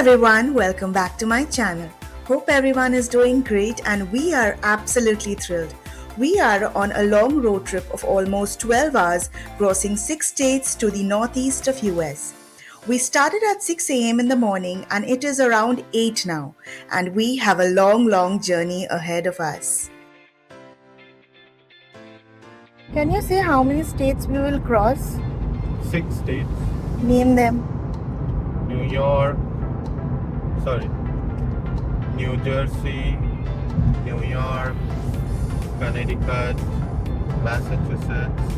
everyone, welcome back to my channel. Hope everyone is doing great and we are absolutely thrilled. We are on a long road trip of almost 12 hours crossing 6 states to the northeast of US. We started at 6 a.m. in the morning and it is around 8 now and we have a long journey ahead of us. Can you say how many states we will cross? 6 states. Name them. New Jersey, New York, Connecticut, Massachusetts,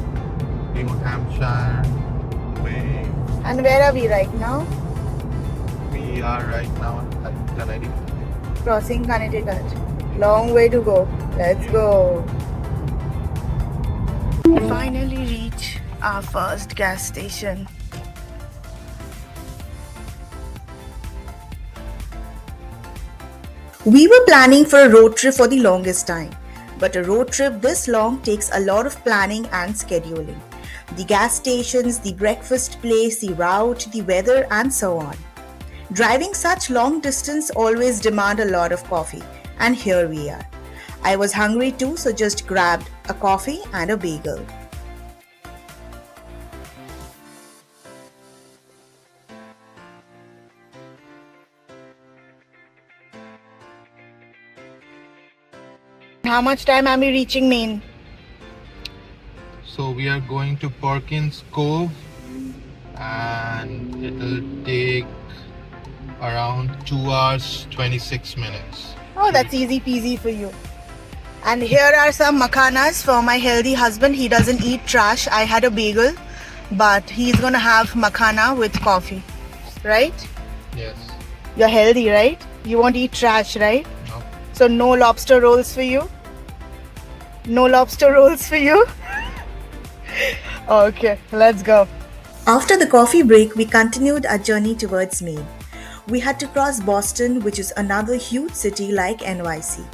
New Hampshire, Maine. And where are we right now? We are right now at Connecticut. Crossing Connecticut. Long way to go. Let's go. We finally reach our first gas station. We were planning for a road trip for the longest time, but a road trip this long takes a lot of planning and scheduling. The gas stations, the breakfast place, the route, the weather, and so on. Driving such long distance always demand a lot of coffee, and here we are. I was hungry too, so just grabbed a coffee and a bagel. How much time am we reaching Maine? So we are going to Perkins Cove and it'll take around 2 hours 26 minutes. Oh, that's easy peasy for you. And here are some makhanas for my healthy husband. He doesn't eat trash. I had a bagel, but he's gonna have makhana with coffee, right? Yes. You're healthy, right? You won't eat trash, right? No. So no lobster rolls for you? No lobster rolls for you? Okay, let's go. After the coffee break, we continued our journey towards Maine. We had to cross Boston, which is another huge city like NYC.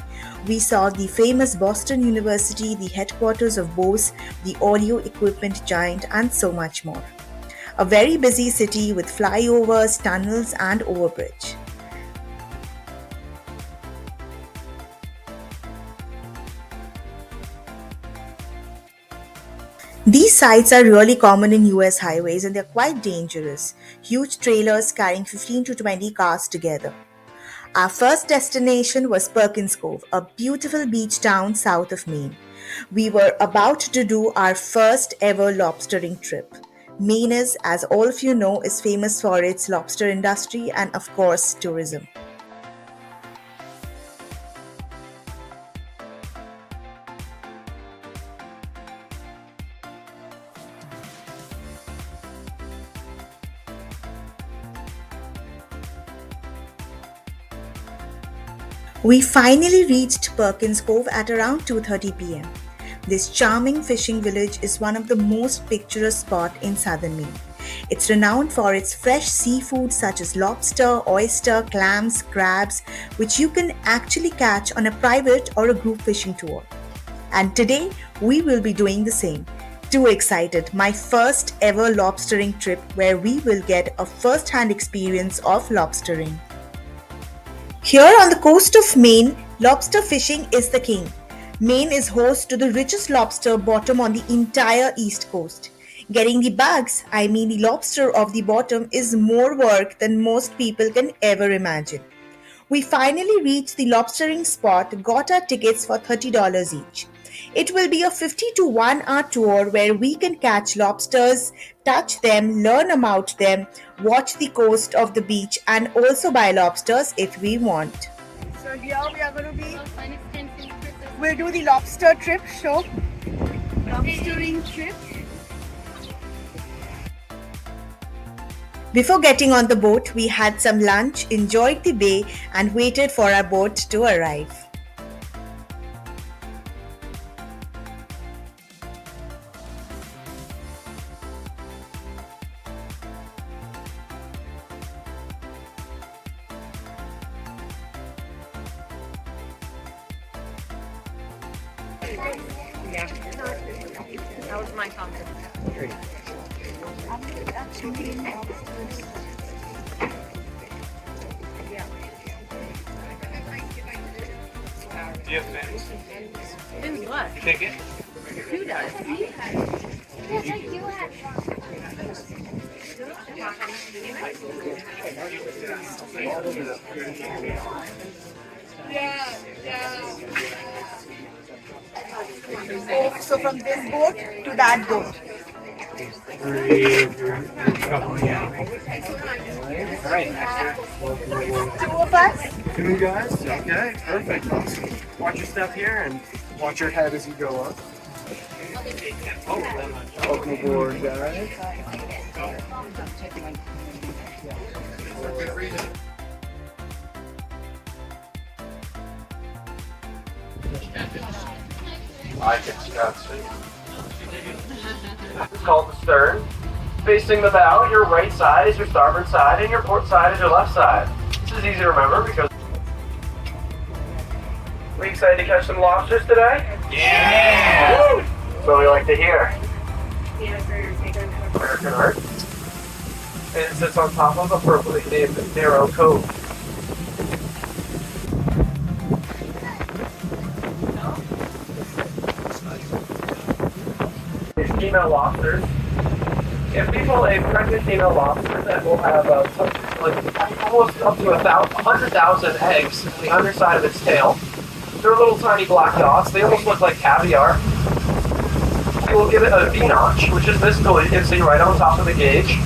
We saw the famous Boston University, the headquarters of Bose, the audio equipment giant, and so much more. A very busy city with flyovers, tunnels, and overbridge. These sites are really common in US highways and they're quite dangerous. Huge trailers carrying 15 to 20 cars together. Our first destination was Perkins Cove, a beautiful beach town south of Maine. We were about to do our first ever lobstering trip. Maine is, as all of you know, is famous for its lobster industry and of course tourism. We finally reached Perkins Cove at around 2:30 p.m. This charming fishing village is one of the most picturesque spots in southern Maine. It's renowned for its fresh seafood such as lobster, oyster, clams, crabs, which you can actually catch on a private or a group fishing tour. And today, we will be doing the same. Too excited, my first ever lobstering trip where we will get a first-hand experience of lobstering. Here on the coast of Maine, lobster fishing is the king. Maine is host to the richest lobster bottom on the entire east coast. Getting the bugs, I mean the lobster off the bottom, is more work than most people can ever imagine. We finally reached the lobstering spot, got our tickets for $30 each. It will be a 50 to 1 hour tour where we can catch lobsters, touch them, learn about them, watch the coast of the beach, and also buy lobsters if we want. So here we are going to be. We'll do the lobster trip show. Lobstering trip. Before getting on the boat, we had some lunch, enjoyed the bay, and waited for our boat to arrive. Yeah, that was my comment. Great. Do you have fins? Fins what? Take it. Who does? Yes, I do have So from this boat to that boat. Two of us? Two guys? Okay, perfect. Awesome. Watch your step here and watch your head as you go up. Welcome aboard, guys. I can discuss it. It's called the stern. Facing the bow, your right side is your starboard side and your port side is your left side. This is easy to remember because we excited to catch some lobsters today? Yeah! Woo! That's what we like to hear. American art. And it sits on top of a appropriately named narrow cove. Female lobsters. If people a pregnant female lobster that will have almost up to 100,000 eggs on the underside of its tail. They're little tiny black dots. They almost look like caviar. We will give it a V-notch, which is this tool you can see right on top of the gauge.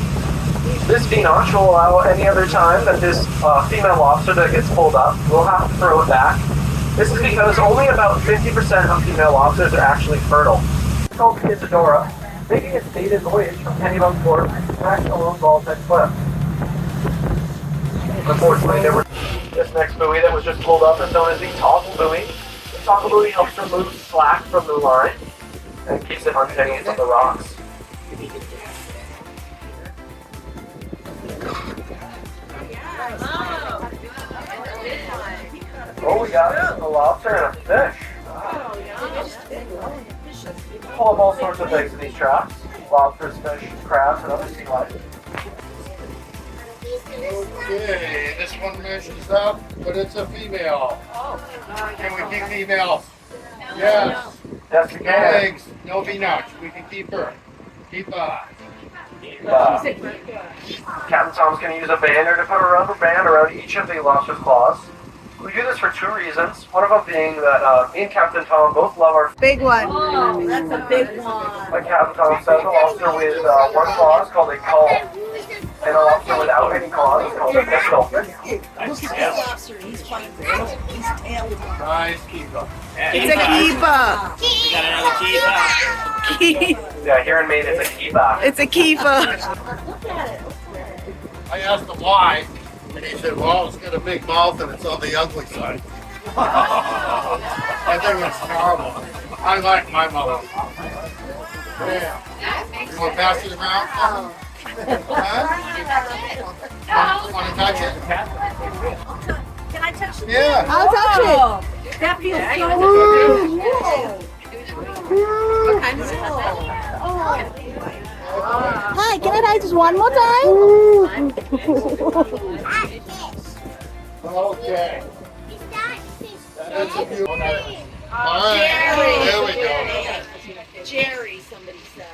This V-notch will allow any other time that this female lobster that gets pulled up, we'll have to throw it back. This is because only about 50% of female lobsters are actually fertile. It's called the Isadora, making its maiden voyage from Pennybunk Port back to Lone Baltic Cliff. Unfortunately, this next buoy that was just pulled up is known as the toggle buoy. The toggle buoy helps remove slack from the line and keeps it untangled from the rocks. Oh, we got a lobster and a fish. Full of all sorts of things in these traps. Lobsters, fish, crabs, and other sea life. Okay, this one measures up, but it's a female. Can we keep females? Yes. Yes, we No can. eggs, no V-notch. We can keep her. Keep her. Captain Tom's going to use a bander to put a rubber band around each of the lobster's claws. We do this for two reasons. One of them being that me and Captain Tom both love our... Big one. Oh, that's a big one. Like Captain Tom says, a lobster with one claw is called a cull, and a lobster without any claws is called a pistol. Nice keeper. It's a keeper. Yeah, here in Maine it's a keeper. It's a keeper. I asked him why, and he said, well, it's got a big mouth and it's on the ugly side. I think it's horrible. I like my mouth. Yeah. You want to pass it around? Huh? Want to touch it? Can I touch it? Yeah. I'll touch That feels so What kind is it? Hi, can I try just one more time? Okay. That's a beautiful one. All right. There we go. Jerry, somebody said.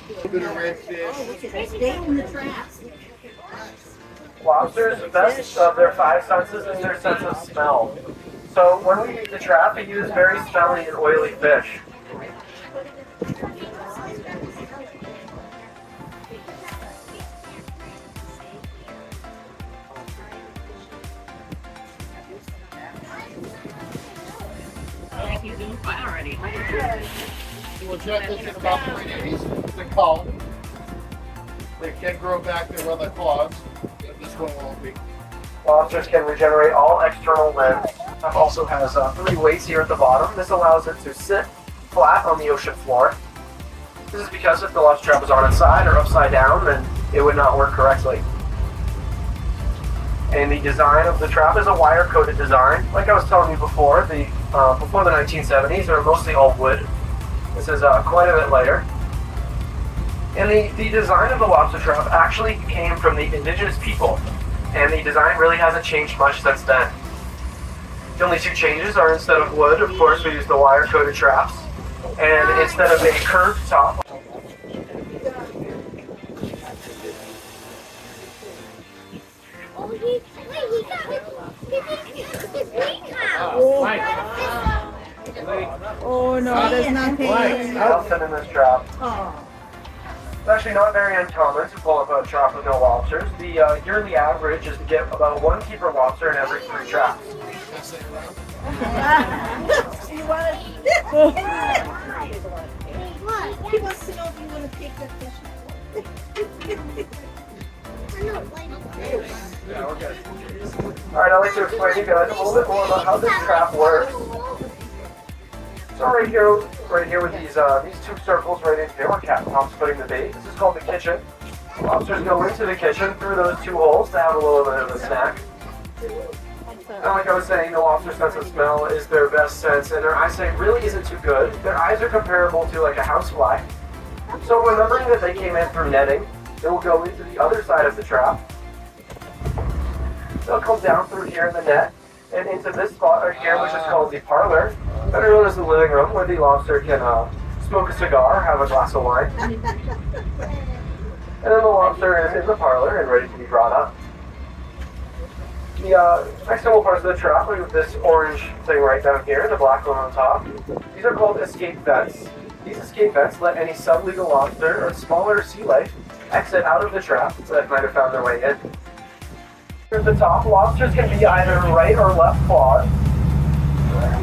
A little bit of redfish. Stay in the traps. Lobsters, the best of their five senses is their sense of smell. So when we use the trap, we use very smelly and oily fish. He's doing fine already. We'll check this in about 3 days. The cull. They can grow back their other claws. But this one won't be. Lobsters can regenerate all external limbs. It also has 3 weights here at the bottom. This allows it to sit flat on the ocean floor. This is because if the lobster trap was on its side or upside down, then it would not work correctly. And the design of the trap is a wire-coated design. Like I was telling you before, before the 1970s, they were mostly all wood. This is quite a bit later. And the design of the lobster trap actually came from the indigenous people. And the design really hasn't changed much since then. The only two changes are instead of wood, of course, we use the wire-coated traps, and instead of a curved top. Oh, he got his wing out. Oh no, there's nothing. Nothing in this trap. It's actually not very uncommon to pull up a trap with no lobsters. The yearly average is to get about 1 keeper lobster in every 3 traps. He wants to know if you want to take that fish. Yeah, we're good. Alright, I'd like to explain to you guys a little bit more about how this trap works. So right here with these 2 circles right in here where Captain Tom's putting the bait. This is called the kitchen. Lobsters go into the kitchen through those 2 holes to have a little bit of a snack. And like I was saying, the lobster sense of smell is their best sense, and their eyesight really isn't too good. Their eyes are comparable to like a housefly. So remembering that they came in through netting, they will go into the other side of the trap. They'll come down through here in the net and into this spot right here, which is called the parlor, better known as the living room, where the lobster can smoke a cigar, have a glass of wine. And then the lobster is in the parlor and ready to be brought up. The next couple parts of the trap, we have this orange thing right down here, the black one on top. These are called escape vents. These escape vents let any sublegal lobster or smaller sea life exit out of the trap that might have found their way in. At the top, lobsters can be either right or left clawed.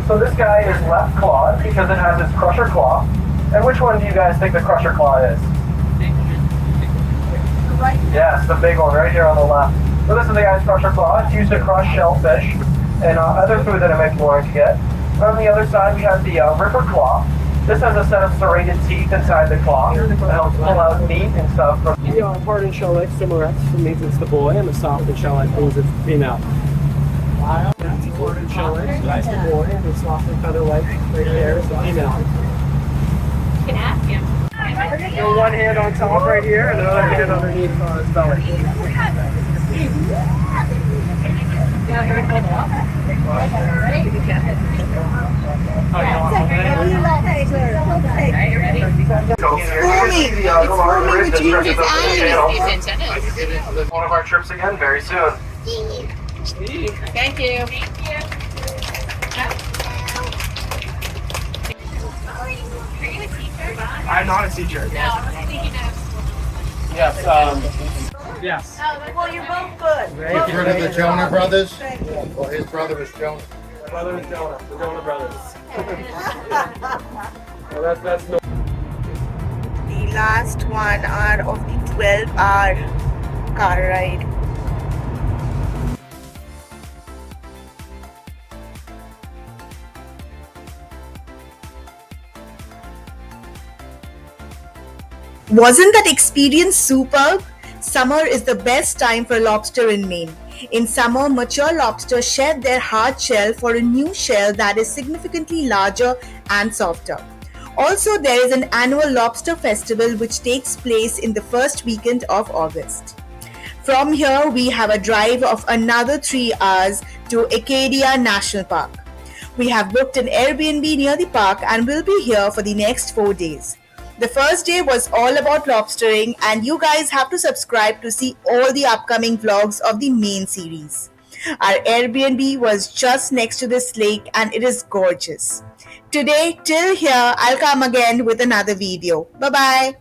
So this guy is left clawed because it has its crusher claw. And which one do you guys think the crusher claw is? Yes, the big one right here on the left. So this is the guy's crusher claw. It's used to crush shellfish and other food that it might be wanting to get. On the other side, we have the ripper claw. This has a set of serrated teeth inside the claw that helps pull out meat and stuff. The hardened shell-like stimulates means it's the boy, and the softened shell-like means it's the female. That's hardened shell-like, so that's the boy, and the softened feather-like right there is the female. You can ask him. So one hand on top right here, and another hand underneath his belly. One of our trips again very soon. Thank you. I'm not a teacher. Yes, yes. Well, you're both good. You've heard of the Jonah brothers? Well, his brother was Jonah. My brother is Jonah, the Jonah brothers. Well, that's no. The last 1 hour of the 12-hour car ride. Wasn't that experience superb? Summer is the best time for lobster in Maine. In summer, mature lobsters shed their hard shell for a new shell that is significantly larger and softer. Also, there is an annual lobster festival which takes place in the first weekend of August. From here, we have a drive of another 3 hours to Acadia National Park. We have booked an Airbnb near the park and will be here for the next 4 days. The first day was all about lobstering, and you guys have to subscribe to see all the upcoming vlogs of the Maine series. Our Airbnb was just next to this lake and it is gorgeous. Today, till here, I'll come again with another video. Bye bye.